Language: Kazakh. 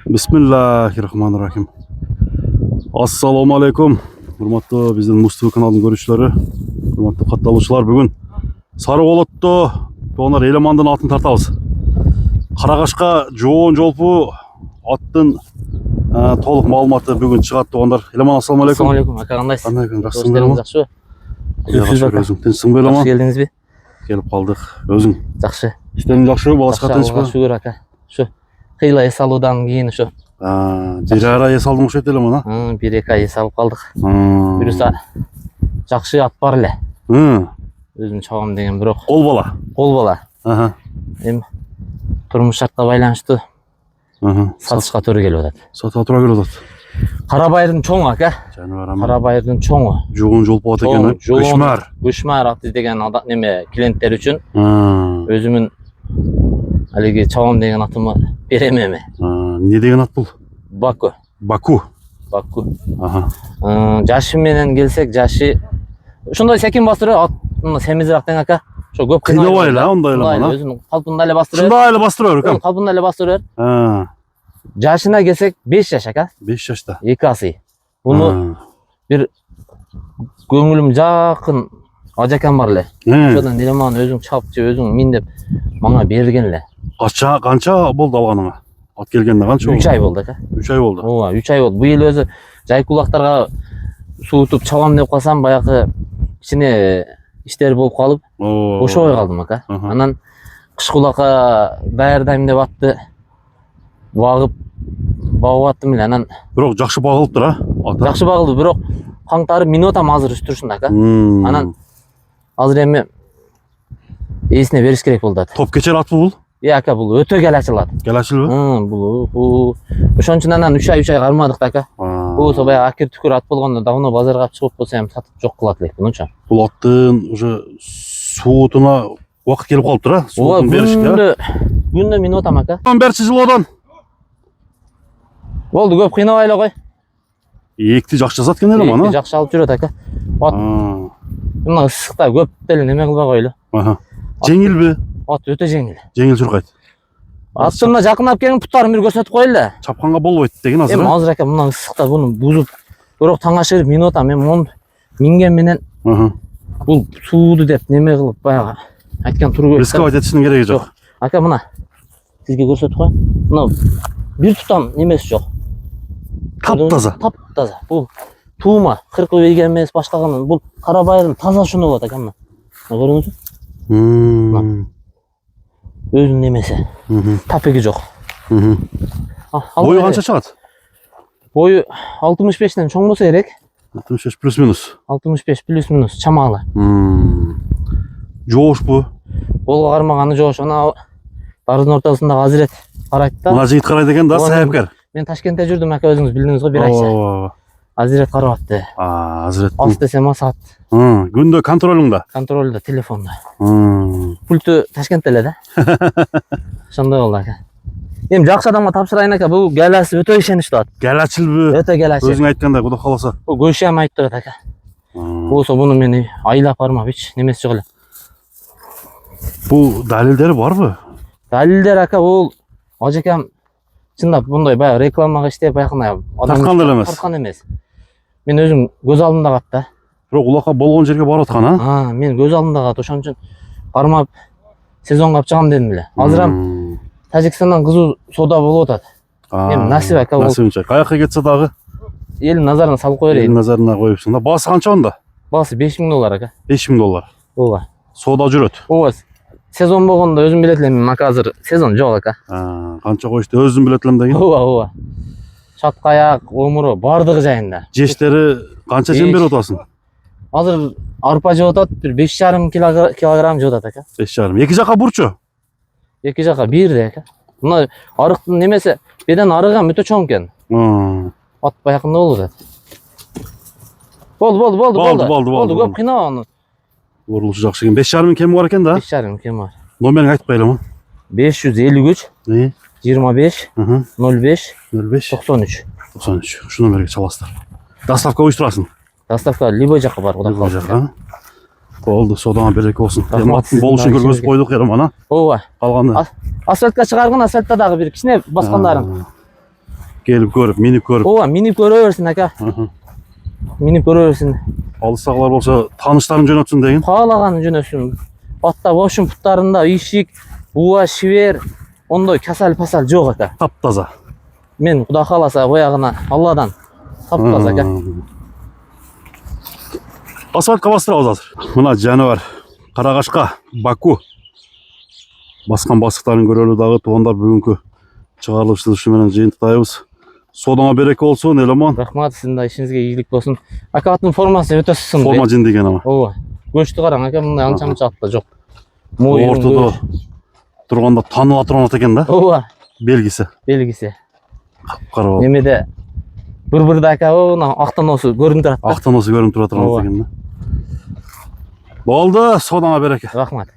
Bismillahirrahmanirrahim. Assalamu alaikum. Hurmatlı bizden Mustafa kanalının görüşleri. Hurmatlı kattalıçılar, bugün Sarıbolot'ta onlar Eleman'dan altın tartabız. Karagaşka жоğun жолпу аттın толық маалыматы бүгін шығады. Onlar Eleman, assalamu alaikum. Assalamu alaikum. Aka qandaysiz? Qanday kun? Жақсысың бе? Жақсы. Өзің тыншсың бе? Жақсы келдіңіз бе? Келіп қалдық. Өзің? Жақсы. Іштерің жақсы, балашқа тыныш па? Шүгір aka. Шу қиыла ес алудан кейін шу. Bir ara ес алдың ұқсайды Eleman, а? Bir-екі ай ес алып қалдық. Бұйырса жақсы ат бар әле. Өзім чабам деген бірақ. Қол бала? Қол бала. Эми тұрмыш шартқа байланышты сатышқа тура келіп жатады. Сатыға тура келіп жатады. Қарабайырдың чоңы ака. Қарабайырдың чоңы. Жоғын жолпу ат екен. Көшмәр аты деген неме клиенттер үшін өзімін әлеге чабам деген атымы беремеме. Не деген ат бұл? Баку. Баку. Жашы менен келсек, жашы ошондой секин бастырып ат семизирак тең ака. Ошо көп кыйнабай эле ондай эле мына. Өзүнүн калпында эле бастырып. Ушундай эле бастырып берет. Калпында эле бастырып берет. Жашына келсек 5 жаш ака. 5 жашта. Эки асый. Буну бир көңүлүм жакын ажакам бар эле. Ошодон Елеман өзүң чапчы, өзүң мин деп мага берген эле. Канча болду алганыңа? Ат келгенде канча болду? 3 ай болду ака. 3 ай болду. Ооба, 3 ай болду. Быйыл өзү жайкулактарга суутуп чабам деп калсам, баягы кичине иштер болуп калып, ошобой калдым ака. Анан кышкулакка даярдайм деп атты багып аттым эле. Анан бирок жакшы багылыптыр, а? Жакшы багылды, бирок каңтарып минутам азыр үстүрүшүндө ака. Анан азыр эми эсине бериш керек болду ат. Топ кечер ат бул? Ака, бул өтө келачыл ат. Келачылбы? Бул ошон үчүн анан 3 ай кармадык да ака. Бул баягы акир түкүр ат болгондо давно базарга чыгып болсо эми сатып жок кылат элек мынча. Бул аттын уже суутуна убакыт келип калыптыр, а? Суутун беришке. Күндө минутам ака. Берчи жылоодан. Болду, көп кыйнабай эле кой. Экти жакшы жасат экен эле мана. Жакшы алып жүрөт ака. Ат мына ысыкта көп деле неме кылбай койлу. Жеңилби? Ат өтө жеңил. Жеңил чуркайт. Аттына жакынап келип путтарын бир көрсөтүп койлу эле. Чапканга болбойт деген азыр. Эми азыр ака мына ысыкта буну бузуп, бирок таң ашырып минута мен муну минген менен бул сууду деп неме кылып баягы айткан туру керек. Рисковать этиштин кереги жок. Ака мына сизге көрсөтүп коеюн. Мына бир тутам немеси жок. Таптаза. Таптаза. Бул туума, кыркы берген эмес, башкаган. Бул Карабайырдын таза ушуну болот ака мына. Көрүңүзбү? Өзүнүн немеси. Тапеги жок. Бою канча чыгат? Бою 65тен чоң болсо керек. 65 плюс минус. 65 плюс минус чамалы. Жоошпу? Болго кармаганы жоош. Ана дарыздын ортосундагы Азирет карайт да. Мына жигит карайт экен да, саяпкер. Мен Ташкентте жүрдүм ака, өзүңүз билдиңиз го, бир айча. Азирет карап атты. Азирет. Ас десем ас ат. Күндө контролуңда? Контролдо, телефондо. Пульту Ташкентте эле да. Ошондой болду ака. Эми жакшы адамга тапшырайын ака, бул галасы өтө ишеничтүү ат. Галачылбы? Өтө галачыл. Өзүң айткандай, Кудай кааласа. Бул көшөм айтып турат ака. Болсо буну мен айлап бармап эч немеси жок эле. Бул далилдери барбы? Далилдер ака, бул ажакам чындап мындай баягы рекламага иштеп баягындай тарткан эле эмес. Тарткан эмес. Мен өзүм көз алдымда кат да. Бирок улакка болгон жерге барып аткан, а? Мен көз алдымда кат, ошон үчүн кармап сезонго алып чыгам дедим эле. Азыр ам Тажикстандан кызуу соода болуп атат. Эми насип ака, насибинче. Каяка кетсе дагы элдин назарына салып кое берейин. Элдин назарына коюпсуң да. Баасы канча онда? Баасы $5000 ака. $5000. Ооба. Соода жүрөт. Ооба. Сезон болгондо өзүм билет элем, мен азыр сезон жок ака. Канча коюшту өзүм билет элем деген. Ооба. Чаткаяк, омуру бардыгы жайында. Жештери канча жем берип атасың? Азыр арпа жеп атат, бир 5,5 килограмм жеп атат ака. 5,5. Эки жака бурчу? Эки жака бирдей ака. Мына арыктын немеси беден арыгам өтө чоң экен. Ат баягында болуп атат. Болду, көп кыйнаба аны. Бурулушу жакшы экен. 5,5 кеми бар экен да? 5,5 кеми бар. Номериңди айтып коелуңу. 553 25 05 93. Ушу номерге чаласыздар. Доставка уюштурасың? Доставка любой жака бар, Кудай кааласа. Болду, содаңа береке болсун. Аттын болушун көргөзүп койдук Ерман, а? Ооба. Калганы асфальтка чыгарган, асфальтта дагы бир кичине баскандарын. келіп көріп, минип көріп. ооба, минип көрө берсин ака. Минип көрө берсин. Алыстағылар болса, таныштарын жөнөтсүн деген. Каалаганын жөнөтсүн. Атта бошун буттарында ишик, буа, шибер, ондой касал-пасал жок ака. Таптаза. Мен Кудай кааласа боягына Алладан таптаза ака. Асфальтқа бастырабыз азыр. Мына жаныбар Карагашка, Баку. Басқан бастықтарын көрөлү дагы туугандар бүгүнкү чыгарылышы менен жыйынтыктайбыз. Содоңа береке болсун, Эламан. Рахмат, сиздин да ишиңизге ийгилик болсун. Ака аттын формасы өтө сынды. Форма жиндеген ама. Ооба. Көчтү караң ака, мындай анча-мынча атта жок. Ортодо турганда таныла турган ат экен да. Ооба. Белгиси. Белгиси. Карап. Немеде бір-бірді ака, мына ақтаносу көрініп тұрады. Ақтаносу көрініп тұрат экен да. Болды, содоңа береке. Рахмат.